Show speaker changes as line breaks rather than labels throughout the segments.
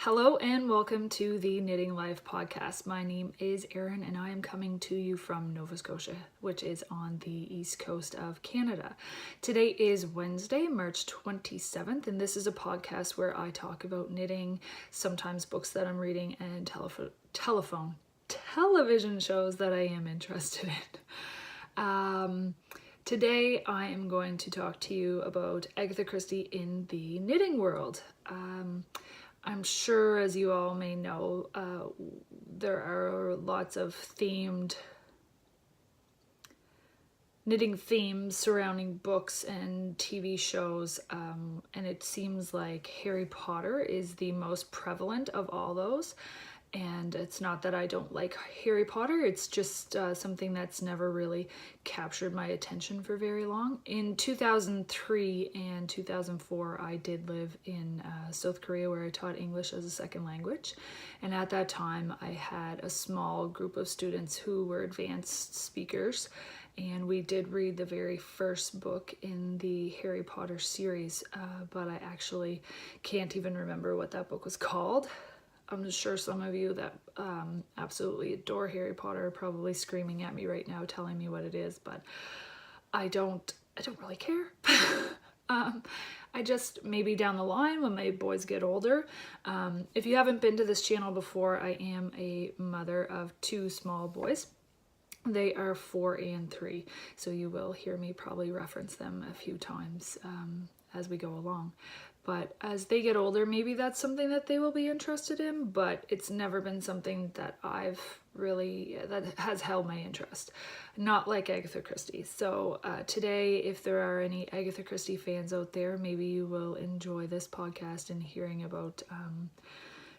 Hello and welcome to the Knitting Life podcast. My name is Erin and I am coming to you from Nova Scotia, which is on the east coast of Canada. Today is Wednesday, March 27th, and this is a podcast where I talk about knitting, sometimes books that I'm reading, and television shows that I am interested in. Today I am going to talk to you about Agatha Christie in the knitting world. I'm sure, as you all may know, there are lots of knitting themes surrounding books and TV shows, and it seems like Harry Potter is the most prevalent of all those. And it's not that I don't like Harry Potter, it's just something that's never really captured my attention for very long. In 2003 and 2004, I did live in South Korea where I taught English as a second language. And at that time, I had a small group of students who were advanced speakers. And we did read the very first book in the Harry Potter series, but I actually can't even remember what that book was called. I'm sure some of you that absolutely adore Harry Potter are probably screaming at me right now telling me what it is, but I don't really care. I just, maybe down the line when my boys get older. If you haven't been to this channel before, I am a mother of two small boys. They are 4 and 3, so you will hear me probably reference them a few times as we go along. But as they get older, maybe that's something that they will be interested in, but it's never been something that that has held my interest. Not like Agatha Christie. So today, if there are any Agatha Christie fans out there, maybe you will enjoy this podcast and hearing about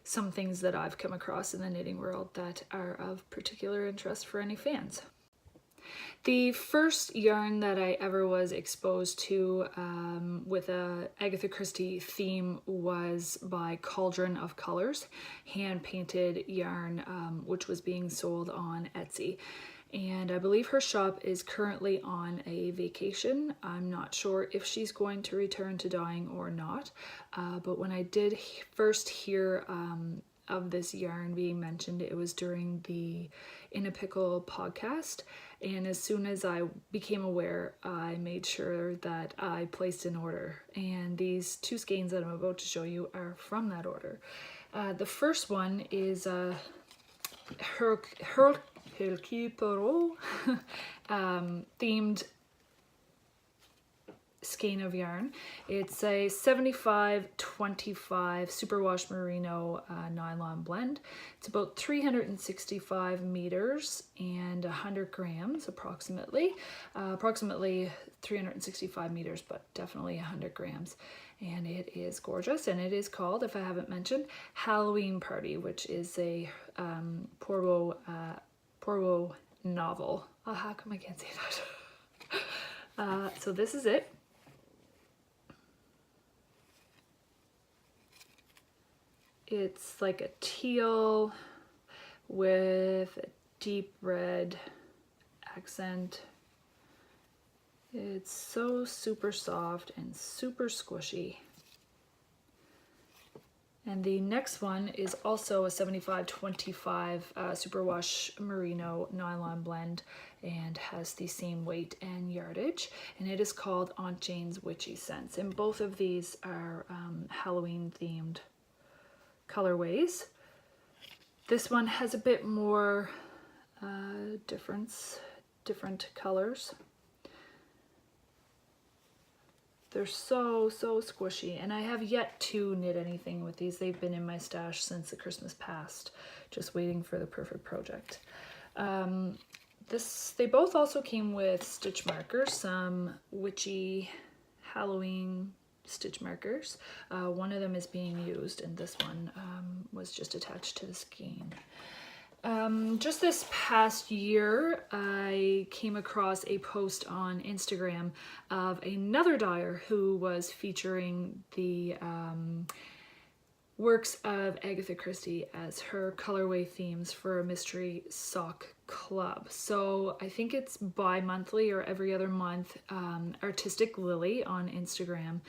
some things that I've come across in the knitting world that are of particular interest for any fans. The first yarn that I ever was exposed to with a Agatha Christie theme was by Cauldron of Colors, hand-painted yarn, which was being sold on Etsy. And I believe her shop is currently on a vacation. I'm not sure if she's going to return to dyeing or not, but when I did first hear of this yarn being mentioned, it was during the In a Pickle podcast. And as soon as I became aware, I made sure that I placed an order. And these two skeins that I'm about to show you are from that order. The first one is Hercule themed skein of yarn. It's a 75-25 superwash merino nylon blend. It's about 365 meters and 100 grams approximately. Approximately 365 meters, but definitely 100 grams. And it is gorgeous, and it is called, if I haven't mentioned, Halloween Party, which is a Porvo novel. Oh, how come I can't say that? So this is it. It's like a teal with a deep red accent. It's so super soft and super squishy. And the next one is also a 75-25 superwash merino nylon blend and has the same weight and yardage. And it is called Aunt Jane's Witchy Scents. And both of these are Halloween themed colorways. This one has a bit more different colors. They're so squishy, and I have yet to knit anything with these. They've been in my stash since the Christmas past, just waiting for the perfect project. They both also came with stitch markers, some witchy Halloween stitch markers. One of them is being used, and this one was just attached to the skein. Just this past year, I came across a post on Instagram of another dyer who was featuring the works of Agatha Christie as her colorway themes for a mystery sock club. So I think it's bi-monthly or every other month. Artistic Lilly on Instagram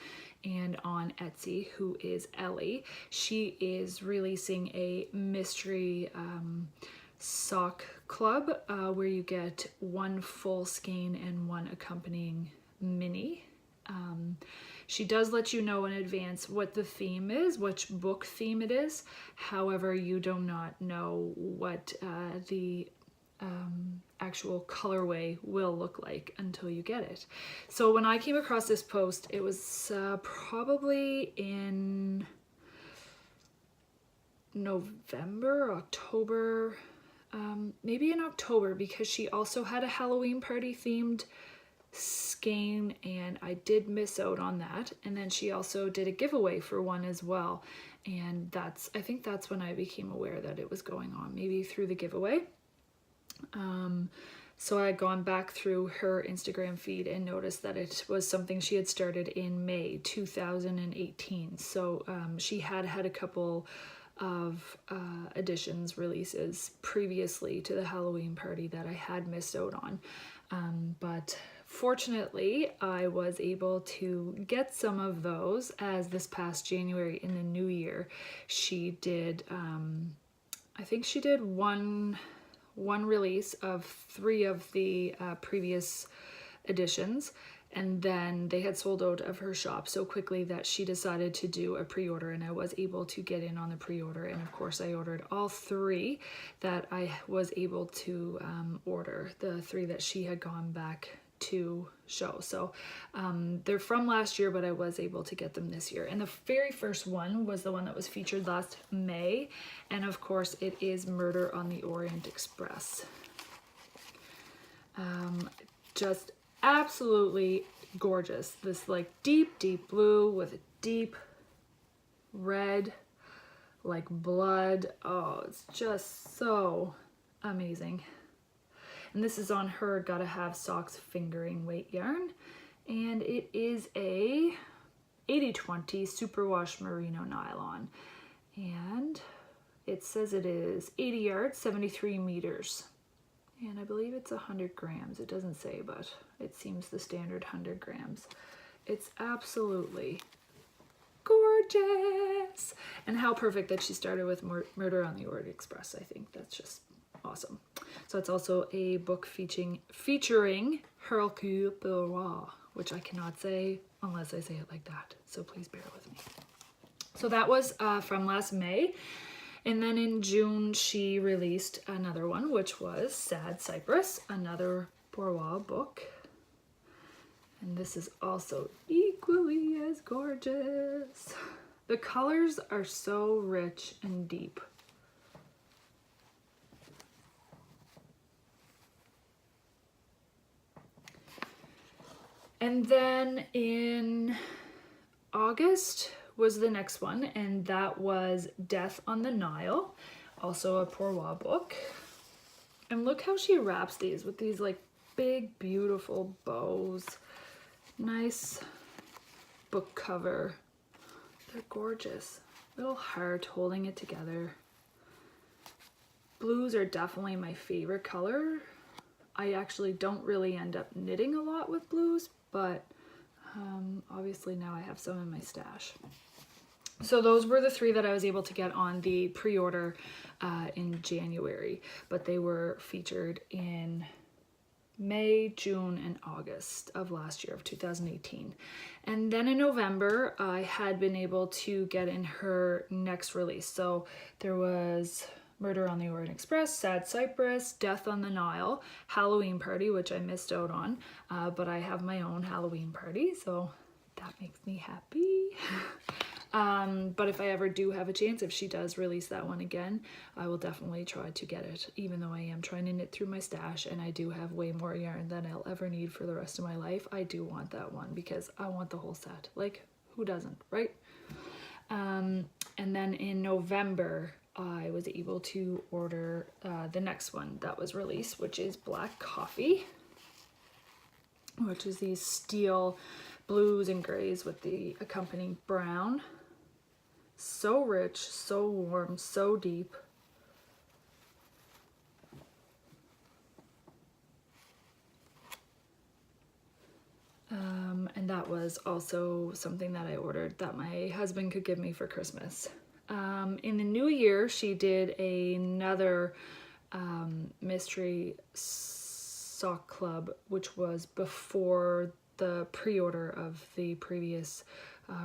and on Etsy, who is Ellie, she is releasing a mystery sock club where you get one full skein and one accompanying mini. She does let you know in advance what the theme is, which book theme it is. However, you do not know what the actual colorway will look like until you get it. So when I came across this post, it was probably in November, October, maybe in October, because she also had a Halloween party themed skein and I did miss out on that. And then she also did a giveaway for one as well, and I think that's when I became aware that it was going on, maybe through the giveaway. So I had gone back through her Instagram feed and noticed that it was something she had started in May 2018. So she had a couple of editions releases previously to the Halloween party that I had missed out on. But fortunately, I was able to get some of those, as this past January in the new year, she did, I think she did one release of 3 of the previous editions, and then they had sold out of her shop so quickly that she decided to do a pre-order, and I was able to get in on the pre-order. And of course I ordered all 3 that I was able to order, the 3 that she had gone back to show. So they're from last year, but I was able to get them this year. And the very first one was the one that was featured last May, and of course it is Murder on the Orient Express. Just absolutely gorgeous. This like deep blue with a deep red like blood. Oh, it's just so amazing. And this is on her Gotta Have Socks fingering weight yarn, and it is a 80/20 superwash merino nylon, and it says it is 80 yards, 73 meters, and I believe it's 100 grams. It doesn't say, but it seems the standard 100 grams. It's absolutely gorgeous. And how perfect that she started with Murder on the Orient Express. I think that's just awesome. So it's also a book featuring Hercule Poirot, which I cannot say unless I say it like that, so please bear with me. So that was from last May. And then in June, she released another one, which was Sad Cypress, another Poirot book. And this is also equally as gorgeous. The colors are so rich and deep. And then in August was the next one, and that was Death on the Nile, also a Poirot book. And look how she wraps these with these like big, beautiful bows. Nice book cover. They're gorgeous. Little heart holding it together. Blues are definitely my favorite color. I actually don't really end up knitting a lot with blues, but obviously now I have some in my stash. So those were the 3 that I was able to get on the pre-order in January, but they were featured in May, June, and August of last year, of 2018. And then in November, I had been able to get in her next release. So there was Murder on the Orient Express, Sad Cypress, Death on the Nile, Halloween Party, which I missed out on, but I have my own Halloween party, so that makes me happy. But if I ever do have a chance, if she does release that one again, I will definitely try to get it, even though I am trying to knit through my stash and I do have way more yarn than I'll ever need for the rest of my life. I do want that one because I want the whole set. Like, who doesn't, right? And then in November, I was able to order the next one that was released, which is Black Coffee, which is these steel blues and grays with the accompanying brown. So rich, so warm, so deep. And that was also something that I ordered that my husband could give me for Christmas. In the new year, she did another mystery sock club, which was before the pre-order of the previous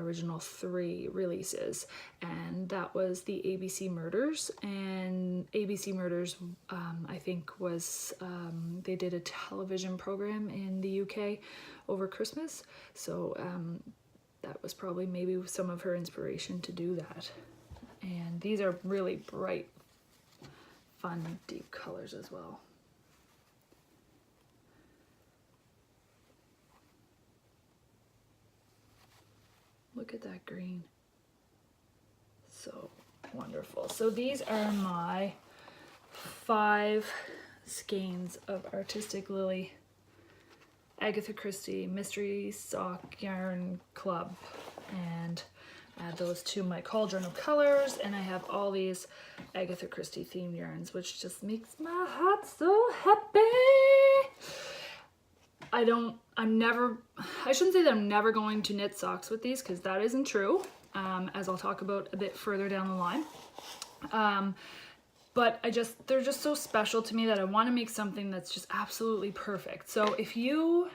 original 3 releases, and that was the ABC Murders. And ABC Murders, I think was they did a television program in the UK over Christmas, so that was probably maybe some of her inspiration to do that. And these are really bright, fun, deep colors as well. Look at that green. So wonderful. So these are my 5 skeins of Artistic Lilly Agatha Christie Mystery Sock Yarn Club. And add those to my Cauldron of Colors, and I have all these Agatha Christie themed yarns, which just makes my heart so happy. I shouldn't say that I'm never going to knit socks with these, because that isn't true, as I'll talk about a bit further down the line. But they're just so special to me that I want to make something that's just absolutely perfect. So if you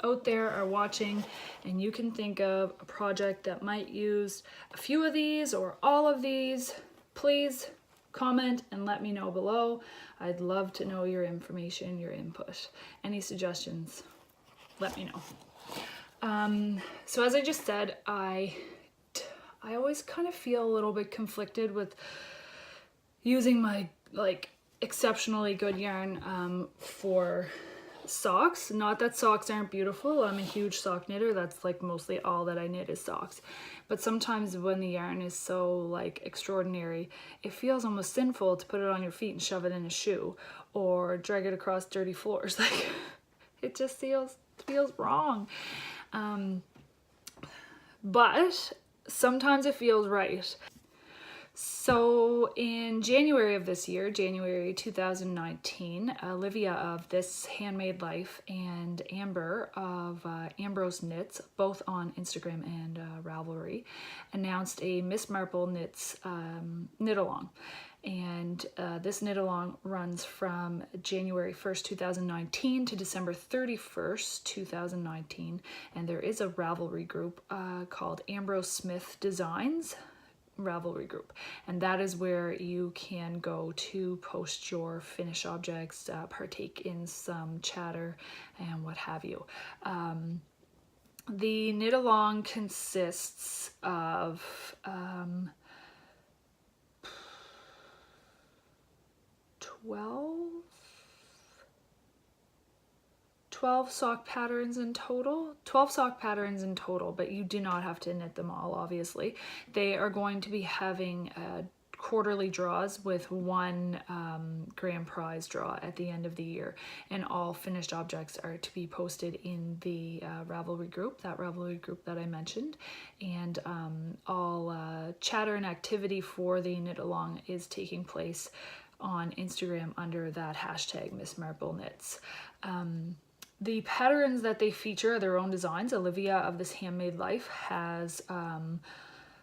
out there are watching and you can think of a project that might use a few of these or all of these, please comment and let me know below. I'd love to know your information, your input. Any suggestions, let me know. So as I just said, I always kind of feel a little bit conflicted with using my exceptionally good yarn for socks. Not that socks aren't beautiful. I'm a huge sock knitter. That's mostly all that I knit is socks. But sometimes when the yarn is so extraordinary, it feels almost sinful to put it on your feet and shove it in a shoe or drag it across dirty floors. It just feels wrong. But sometimes it feels right. So in January of this year, January 2019, Olivia of This Handmade Life and Amber of AmbroseKnits, both on Instagram and Ravelry, announced a Miss Marple Knits knit-along. And this knit-along runs from January 1st, 2019 to December 31st, 2019. And there is a Ravelry group called AmbroseKnits Designs Ravelry group, and that is where you can go to post your finished objects, partake in some chatter and what have you. The knit along consists of 12 sock patterns in total. 12 sock patterns in total, but you do not have to knit them all, obviously. They are going to be having quarterly draws with one grand prize draw at the end of the year, and all finished objects are to be posted in the Ravelry group, that Ravelry group that I mentioned, and all chatter and activity for the knit along is taking place on Instagram under that hashtag Miss Marple Knits. The patterns that they feature are their own designs. Olivia of This Handmade Life has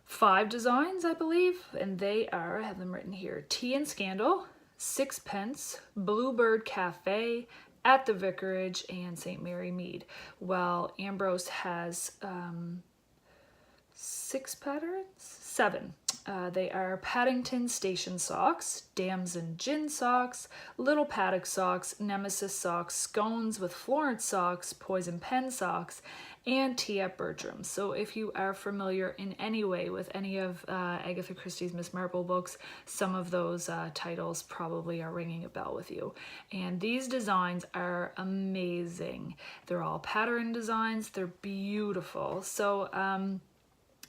5 designs, I believe, and they are, I have them written here: Tea and Scandal, Sixpence, Bluebird Cafe, At the Vicarage, and St. Mary Mead. While Ambrose has 7. They are Paddington Station Socks, Damson Gin Socks, Little Paddock Socks, Nemesis Socks, Scones with Florence Socks, Poison Pen Socks, and Tea at Bertram's. So if you are familiar in any way with any of Agatha Christie's Miss Marple books, some of those titles probably are ringing a bell with you. And these designs are amazing. They're all pattern designs. They're beautiful. So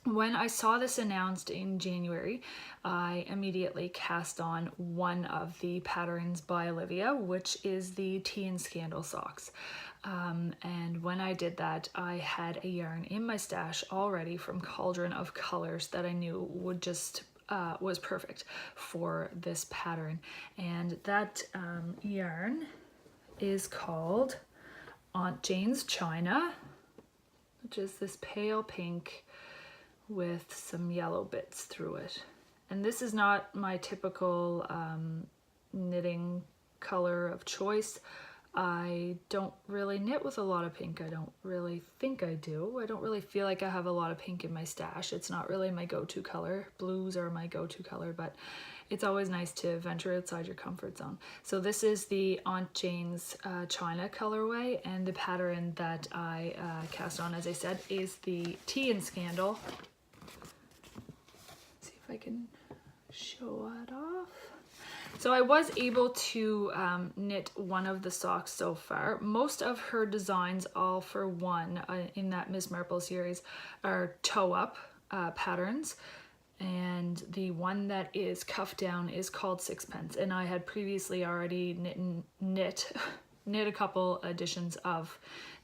when I saw this announced in January, I immediately cast on one of the patterns by Olivia, which is the Tea and Scandal socks. And when I did that, I had a yarn in my stash already from Cauldron of Colors that I knew would just was perfect for this pattern. And that yarn is called Aunt Jane's China, which is this pale pink with some yellow bits through it. And this is not my typical knitting color of choice. I don't really knit with a lot of pink. I don't really think I do. I don't really feel like I have a lot of pink in my stash. It's not really my go-to color. Blues are my go-to color, but it's always nice to venture outside your comfort zone. So this is the Aunt Jane's China colorway, and the pattern that I cast on, as I said, is the Tea and Scandal. Let's see if I can show it off. So I was able to knit one of the socks so far. Most of her designs, all for one, in that Miss Marple series, are toe-up patterns. And the one that is cuff down is called Sixpence. And I had previously already knit a couple editions of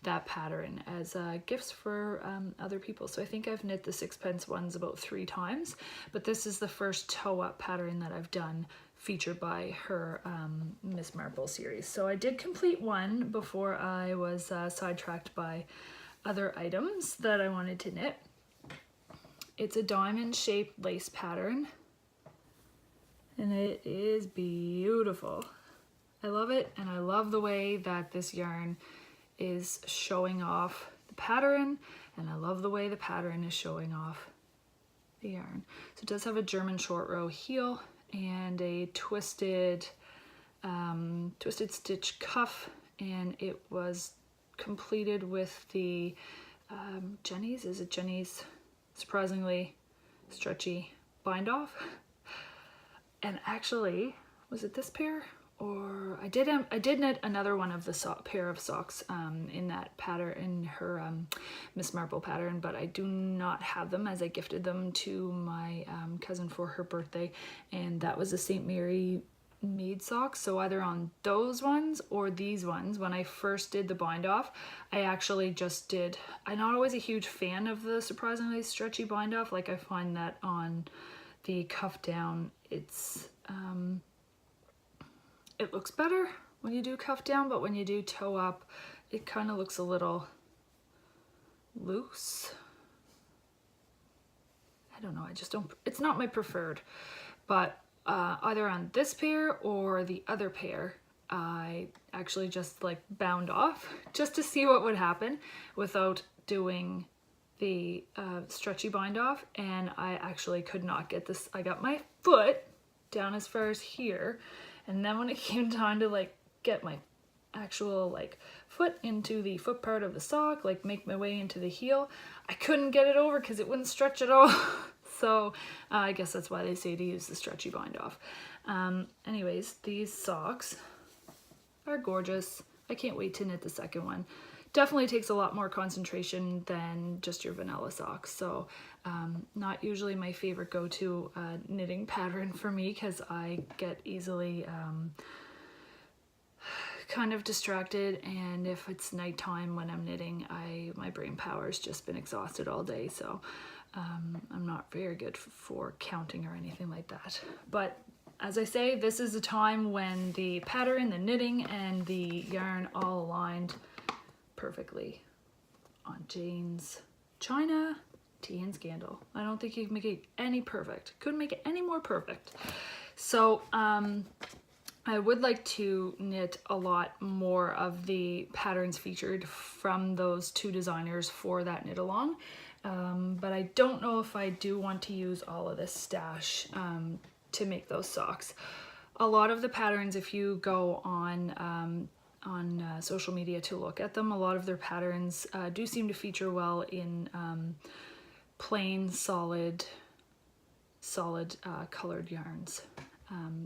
that pattern as gifts for other people. So I think I've knit the Sixpence ones about 3 times, but this is the first toe-up pattern that I've done featured by her Miss Marple series. So I did complete one before I was sidetracked by other items that I wanted to knit. It's a diamond shaped lace pattern and it is beautiful. I love it, and I love the way that this yarn is showing off the pattern, and I love the way the pattern is showing off the yarn. So it does have a German short row heel and a twisted stitch cuff, and it was completed with the Jenny's, is it Jenny's surprisingly stretchy bind off. And actually, was it this pair? Or I did knit another one of the pair of socks in that pattern, in her Miss Marple pattern, but I do not have them as I gifted them to my cousin for her birthday, and that was a St. Mary made socks. So either on those ones or these ones, when I first did the bind off, I actually just did, I'm not always a huge fan of the surprisingly stretchy bind off. Like I find that on the cuff down, it's it looks better when you do cuff down, but when you do toe up, it kind of looks a little loose. I don't know, I just don't, it's not my preferred, but either on this pair or the other pair, I actually just like bound off just to see what would happen without doing the stretchy bind off, and I actually could not get this. I got my foot down as far as here, and then when it came time to like get my actual like foot into the foot part of the sock, like make my way into the heel, I couldn't get it over because it wouldn't stretch at all. So I guess that's why they say to use the stretchy bind off. Anyways, these socks are gorgeous. I can't wait to knit the second one. Definitely takes a lot more concentration than just your vanilla socks. So not usually my favorite go-to knitting pattern for me, because I get easily kind of distracted, and if it's nighttime when I'm knitting, my brain power's just been exhausted all day. So I'm not very good for counting or anything like that. But as I say, this is a time when the pattern, the knitting, and the yarn all aligned perfectly. Aunt Jane's China, Tea and Scandal. I don't think you can make it any perfect. Couldn't make it any more perfect. So I would like to knit a lot more of the patterns featured from those 2 designers for that knit along. But I don't know if I do want to use all of this stash to make those socks. A lot of the patterns, if you go on social media to look at them, a lot of their patterns do seem to feature well in plain, solid colored yarns.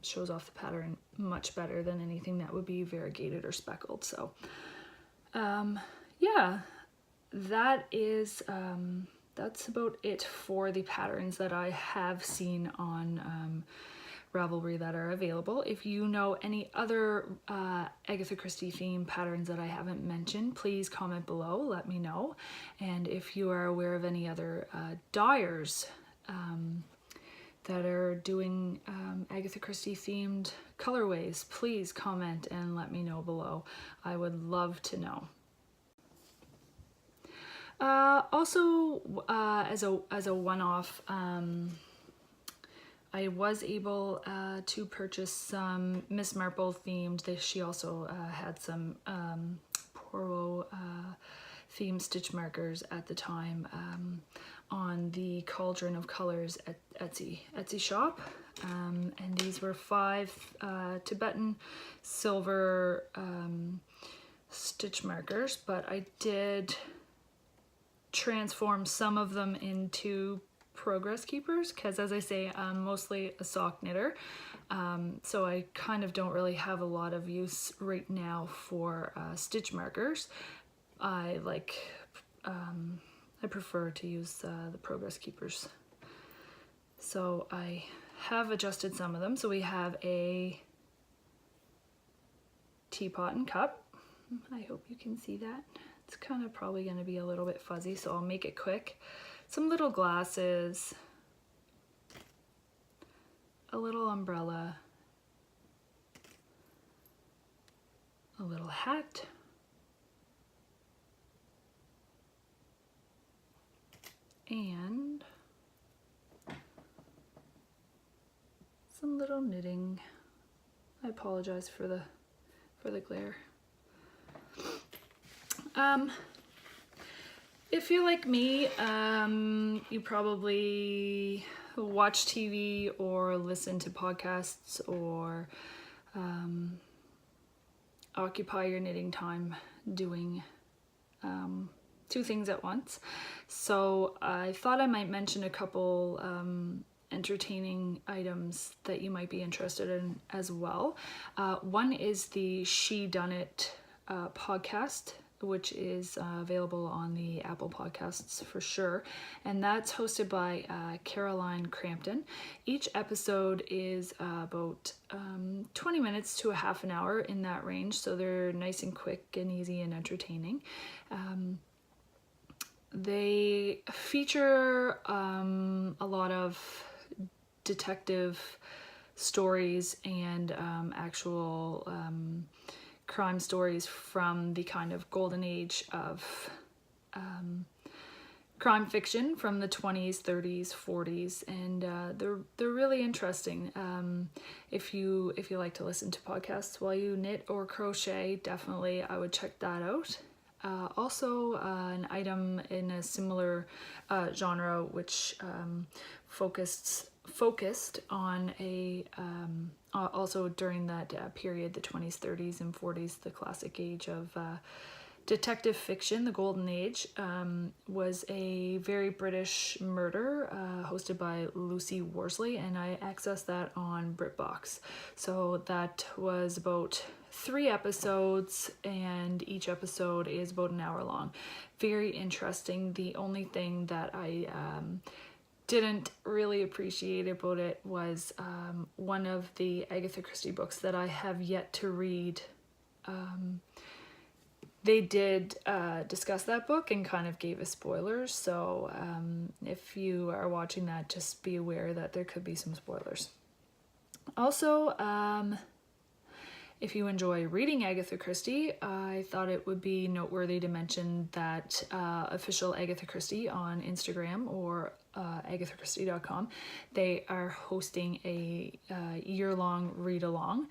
Shows off the pattern much better than anything that would be variegated or speckled. So yeah, that is that's about it for the patterns that I have seen on Ravelry that are available. If you know any other Agatha Christie theme patterns that I haven't mentioned, please comment below, let me know. And if you are aware of any other dyers that are doing Agatha Christie themed colorways, please comment and let me know below. I would love to know. Also, as a one-off, I was able to purchase some Miss Marple themed. She also had some Poirot themed stitch markers at the time on the Cauldron of Colors at Etsy shop. And these were 5 Tibetan silver stitch markers, but I did transform some of them into progress keepers because, as I say, I'm mostly a sock knitter, so I kind of don't really have a lot of use right now for stitch markers. I prefer to use the progress keepers, so I have adjusted some of them. So we have a teapot and cup. I hope you can see that. It's kind of probably going to be a little bit fuzzy, so I'll make it quick. Some little glasses, a little umbrella, a little hat, and some little knitting. I apologize for the glare. If you're like me, you probably watch TV or listen to podcasts or occupy your knitting time doing 2 things at once. So I thought I might mention a couple entertaining items that you might be interested in as well. One is the She Done It podcast, which is available on the Apple Podcasts for sure, and that's hosted by Caroline Crampton. Each episode is about 20 minutes to a half an hour, in that range, so they're nice and quick and easy and entertaining. They feature a lot of detective stories and actual crime stories from the kind of golden age of crime fiction from the 20s, 30s, 40s, and they're really interesting. If you like to listen to podcasts while you knit or crochet, definitely I would check that out. Also, an item in a similar genre, which focused on a also during that period, the 20s, 30s, and 40s, the classic age of detective fiction, the golden age, was a very British murder hosted by Lucy Worsley, and I accessed that on BritBox. So that was about 3 episodes, and each episode is about an hour long. Very interesting. The only thing that I didn't really appreciate about it was one of the Agatha Christie books that I have yet to read. They did discuss that book and kind of gave us spoilers, so if you are watching that, just be aware that there could be some spoilers. Also, if you enjoy reading Agatha Christie, I thought it would be noteworthy to mention that official Agatha Christie on Instagram or agathachristie.com, they are hosting a year-long read-along.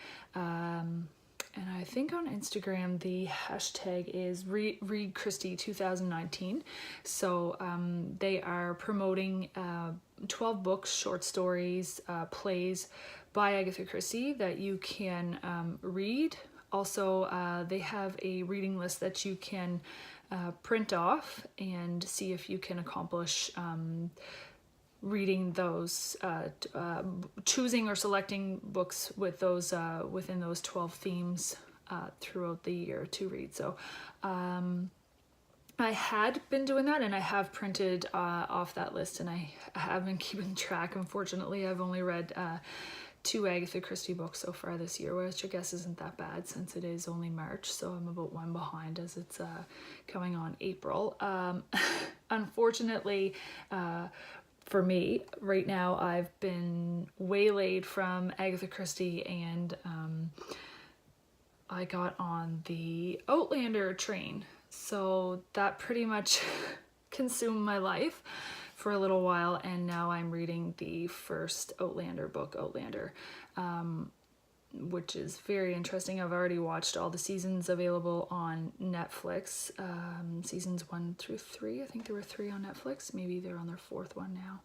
And I think on Instagram the hashtag is Read Christie 2019. So they are promoting 12 books, short stories, plays by Agatha Christie that you can read. Also, they have a reading list that you can print off and see if you can accomplish reading those, choosing or selecting books with those within those 12 themes throughout the year to read. So I had been doing that, and I have printed off that list, and I have been keeping track. Unfortunately, I've only read 2 Agatha Christie books so far this year, which I guess isn't that bad since it is only March, so I'm about 1 behind as it's coming on April. Unfortunately, for me, right now I've been waylaid from Agatha Christie, and I got on the Outlander train, so that pretty much consumed my life for a little while, and now I'm reading the first Outlander book, Outlander, which is very interesting. I've already watched all the seasons available on Netflix, seasons 1 through 3. I think there were 3 on Netflix. Maybe they're on their 4th one now.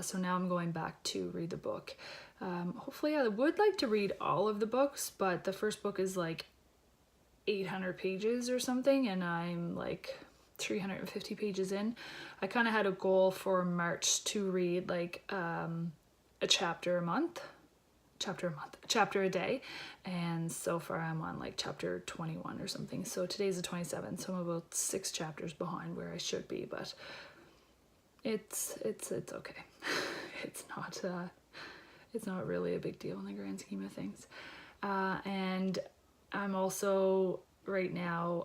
So now I'm going back to read the book. Hopefully I would like to read all of the books, but the first book is like 800 pages or something, and I'm like 350 pages in. I kind of had a goal for March to read like a chapter a day, and so far I'm on like chapter 21 or something. So today's the 27th, so I'm about 6 chapters behind where I should be, but it's okay. It's not really a big deal in the grand scheme of things. And I'm also right now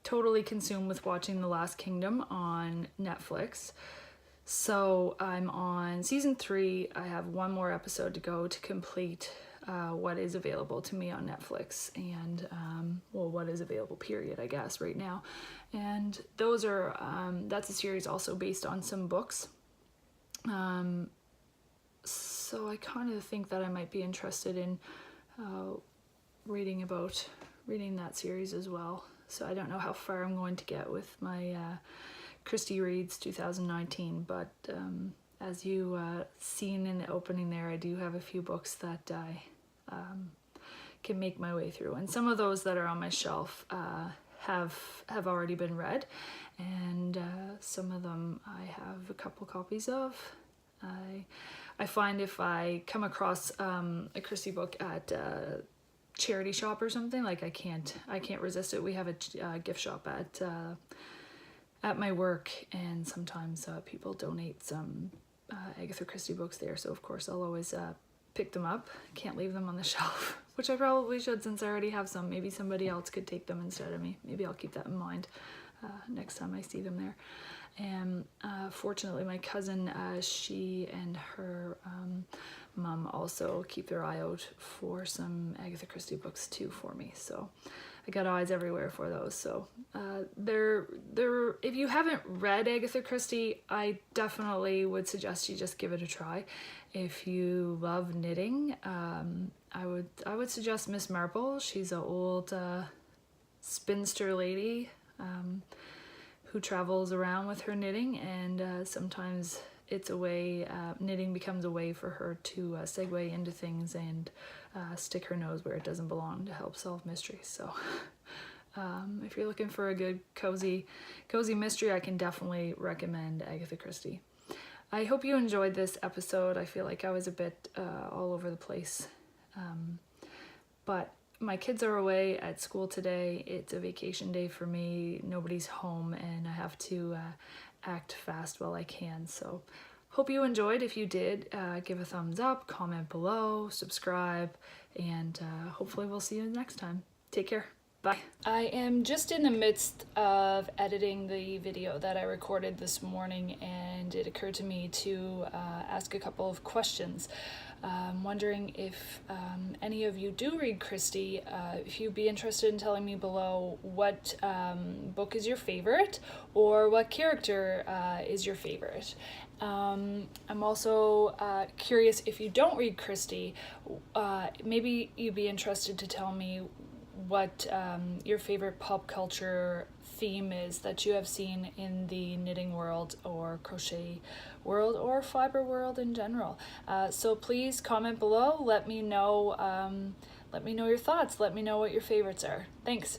totally consumed with watching The Last Kingdom on Netflix. So I'm on season 3. I have 1 more episode to go to complete what is available to me on Netflix, and well, what is available period, I guess, right now. And those are that's a series also based on some books. So I kind of think that I might be interested in reading that series as well. So I don't know how far I'm going to get with my Christie Reads 2019, but as you seen in the opening there, I do have a few books that I can make my way through, and some of those that are on my shelf have already been read, and some of them I have a couple copies of. I find if I come across a Christie book at charity shop or something, like I can't resist it. We have a gift shop at my work, and sometimes people donate some Agatha Christie books there, so of course I'll always pick them up. Can't leave them on the shelf, which I probably should since I already have some. Maybe somebody else could take them instead of me. Maybe I'll keep that in mind next time I see them there. And fortunately my cousin, she and her mom also keep their eye out for some Agatha Christie books too for me, so I got eyes everywhere for those. So they're if you haven't read Agatha Christie, I definitely would suggest you just give it a try. If you love knitting, I would suggest Miss Marple. She's an old spinster lady who travels around with her knitting, and sometimes it's a way, knitting becomes a way for her to segue into things and stick her nose where it doesn't belong to help solve mysteries. So if you're looking for a good cozy mystery, I can definitely recommend Agatha Christie. I hope you enjoyed this episode. I feel like I was a bit all over the place, but my kids are away at school today. It's a vacation day for me. Nobody's home, and I have to act fast while I can. So hope you enjoyed. If you did, give a thumbs up, comment below, subscribe, and hopefully we'll see you next time. Take care. Bye. I am just in the midst of editing the video that I recorded this morning, and it occurred to me to ask a couple of questions. I'm wondering if any of you do read Christie, if you'd be interested in telling me below what book is your favorite, or what character is your favorite. I'm also curious, if you don't read Christie, maybe you'd be interested to tell me what your favorite pop culture theme is that you have seen in the knitting world or crochet world or fiber world in general. So please comment below. Let me know your thoughts. Let me know what your favorites are. Thanks.